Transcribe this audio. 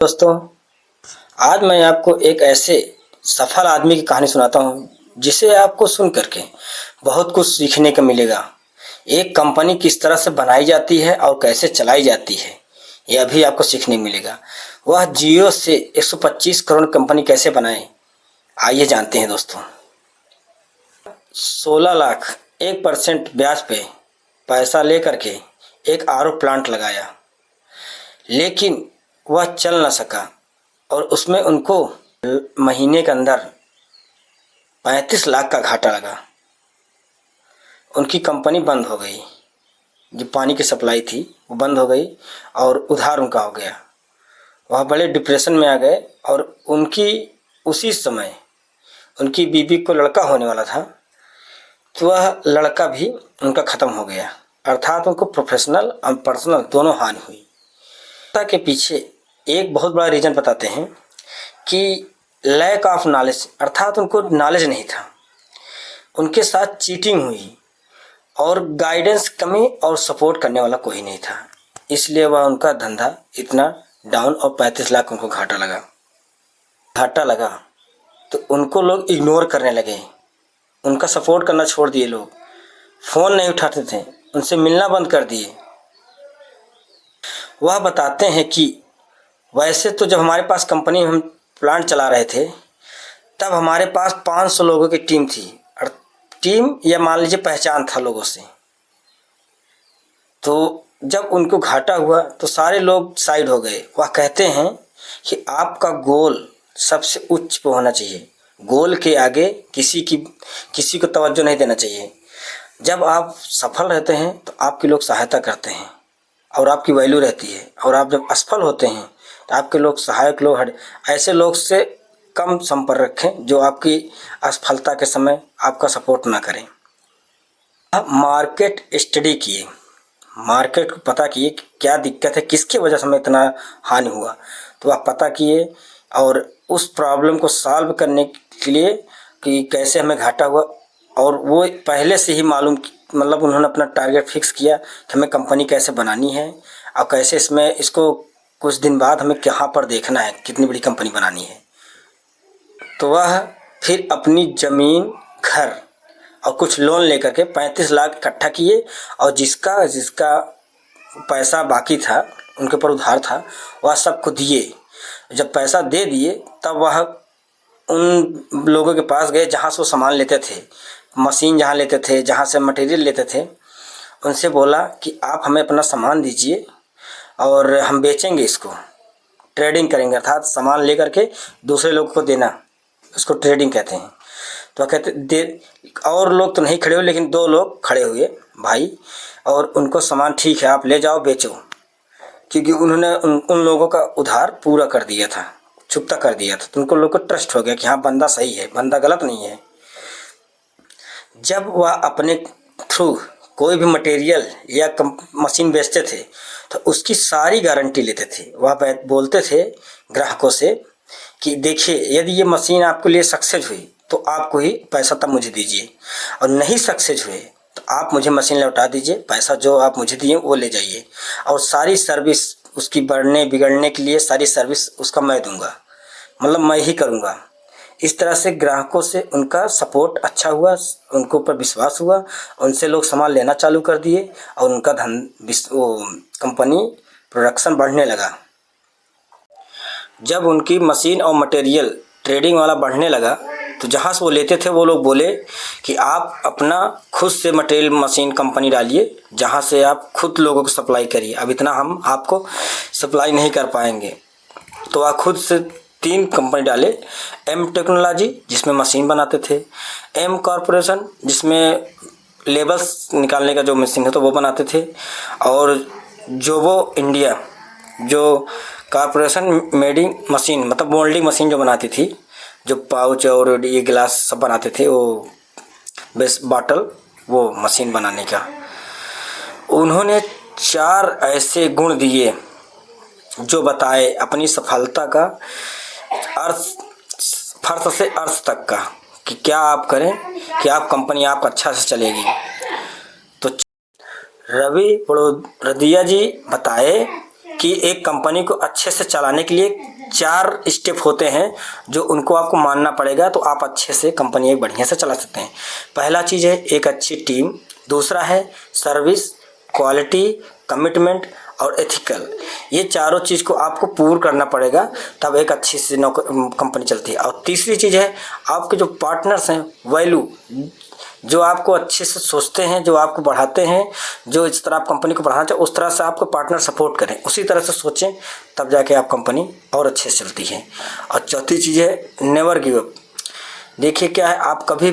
दोस्तों, आज मैं आपको एक ऐसे सफल आदमी की कहानी सुनाता हूँ जिसे आपको सुन करके बहुत कुछ सीखने को मिलेगा। एक कंपनी किस तरह से बनाई जाती है और कैसे चलाई जाती है, यह भी आपको सीखने को मिलेगा। वह जीरो से 125 करोड़ कंपनी कैसे बनाए, आइए जानते हैं दोस्तों। 16 लाख 1% ब्याज पे पैसा लेकर के एक आरओ प्लांट लगाया, लेकिन वह चल न सका और उसमें उनको महीने के अंदर 35 लाख का घाटा लगा। उनकी कंपनी बंद हो गई, जो पानी की सप्लाई थी वो बंद हो गई और उधार उनका हो गया। वह बड़े डिप्रेशन में आ गए और उनकी उसी समय उनकी बीबी को लड़का होने वाला था, तो वह लड़का भी उनका ख़त्म हो गया। अर्थात उनको प्रोफेशनल और पर्सनल दोनों हानि हुई। के पीछे एक बहुत बड़ा रीज़न बताते हैं कि लैक ऑफ नॉलेज, अर्थात उनको नॉलेज नहीं था, उनके साथ चीटिंग हुई और गाइडेंस कमी और सपोर्ट करने वाला कोई नहीं था, इसलिए वह उनका धंधा इतना डाउन और 35 लाख उनको घाटा लगा। तो उनको लोग इग्नोर करने लगे, उनका सपोर्ट करना छोड़ दिए। लोग फ़ोन नहीं उठाते थे, उनसे मिलना बंद कर दिए। वह बताते हैं कि वैसे तो जब हमारे पास कंपनी हम प्लांट चला रहे थे, तब हमारे पास 500 लोगों की टीम थी, और टीम या मान लीजिए पहचान था लोगों से। तो जब उनको घाटा हुआ तो सारे लोग साइड हो गए। वह कहते हैं कि आपका गोल सबसे उच्च पे होना चाहिए, गोल के आगे किसी को तवज्जो नहीं देना चाहिए। जब आप सफल रहते हैं तो आपके लोग सहायता करते हैं और आपकी वैल्यू रहती है, और आप जब असफल होते हैं तो आपके लोग सहायक लोग ऐसे लोग से कम संपर्क रखें जो आपकी असफलता के समय आपका सपोर्ट ना करें। आप मार्केट स्टडी किए, मार्केट को पता किए कि क्या दिक्कत है, किसकी वजह से हमें इतना हानि हुआ, तो आप पता किए और उस प्रॉब्लम को सॉल्व करने के लिए कि कैसे हमें घाटा हुआ, और वो पहले से ही मालूम, मतलब उन्होंने अपना टारगेट फिक्स किया कि हमें कंपनी कैसे बनानी है और कैसे इसको कुछ दिन बाद हमें कहाँ पर देखना है, कितनी बड़ी कंपनी बनानी है। तो वह फिर अपनी ज़मीन, घर और कुछ लोन लेकर के 35 लाख इकट्ठा किए, और जिसका पैसा बाकी था, उनके ऊपर उधार था, वह सबको दिए। जब पैसा दे दिए तब वह उन लोगों के पास गए जहाँ से वो सामान लेते थे, मशीन जहाँ लेते थे, जहाँ से मटेरियल लेते थे। उनसे बोला कि आप हमें अपना सामान दीजिए और हम बेचेंगे, इसको ट्रेडिंग करेंगे, अर्थात सामान लेकर के दूसरे लोगों को देना, उसको ट्रेडिंग कहते हैं। तो कहते दे, और लोग तो नहीं खड़े हुए, लेकिन 2 लोग खड़े हुए भाई, और उनको सामान ठीक है आप ले जाओ बेचो, क्योंकि उन्होंने उन लोगों का उधार पूरा कर दिया था, चुकता कर दिया था। तो उनको लोग को ट्रस्ट हो गया कि हाँ बंदा सही है, बंदा गलत नहीं है। जब वह अपने थ्रू कोई भी मटेरियल या मशीन बेचते थे तो उसकी सारी गारंटी लेते थे। वह बोलते थे ग्राहकों से कि देखिए, यदि ये मशीन आपके लिए सक्सेस हुई तो आपको ही पैसा तब मुझे दीजिए, और नहीं सक्सेस हुए तो आप मुझे मशीन लौटा दीजिए, पैसा जो आप मुझे दिए वो ले जाइए, और सारी सर्विस उसकी बढ़ने बिगड़ने के लिए सारी सर्विस उसका मैं दूंगा, मतलब मैं ही करूँगा। इस तरह से ग्राहकों से उनका सपोर्ट अच्छा हुआ, उनके ऊपर विश्वास हुआ, उनसे लोग सामान लेना चालू कर दिए और उनका कंपनी प्रोडक्शन बढ़ने लगा। जब उनकी मशीन और मटेरियल ट्रेडिंग वाला बढ़ने लगा तो जहाँ से वो लेते थे वो लोग बोले कि आप अपना खुद से मटेरियल मशीन कंपनी डालिए, जहाँ से आप खुद लोगों को सप्लाई करिए, अब इतना हम आपको सप्लाई नहीं कर पाएंगे। तो वह खुद से 3 कंपनी डाले। एम टेक्नोलॉजी जिसमें मशीन बनाते थे, एम कॉरपोरेशन जिसमें लेबल्स निकालने का जो मशीन है तो वो बनाते थे, और जोबो इंडिया जो कॉरपोरेशन मेडिंग मशीन, मतलब मोल्डिंग मशीन जो बनाती थी, जो पाउच और ये गिलास सब बनाते थे, वो बेस बॉटल, वो मशीन बनाने का। उन्होंने 4 ऐसे गुण दिए जो बताए अपनी सफलता का अर्थ, फर्श से अर्थ तक का, कि क्या आप करें कि आप कंपनी आप अच्छा से चलेगी। तो रवि बड़ौदिया जी बताए कि एक कंपनी को अच्छे से चलाने के लिए 4 स्टेप होते हैं जो उनको आपको मानना पड़ेगा, तो आप अच्छे से कंपनी एक बढ़िया से चला सकते हैं। पहला चीज़ है एक अच्छी टीम, दूसरा है सर्विस, क्वालिटी, कमिटमेंट और एथिकल। ये चारों चीज़ को आपको पूर्ण करना पड़ेगा, तब एक अच्छी सी कंपनी चलती है। और तीसरी चीज़ है आपके जो पार्टनर्स हैं, वैल्यू, जो आपको अच्छे से सोचते हैं, जो आपको बढ़ाते हैं, जो इस तरह आप कंपनी को बढ़ाना चाहे उस तरह से आपको पार्टनर सपोर्ट करें, उसी तरह से सोचें, तब जाके आप कंपनी और अच्छे से चलती है। और चौथी चीज़ है नेवर गिव अप। देखिए क्या है, आप कभी भी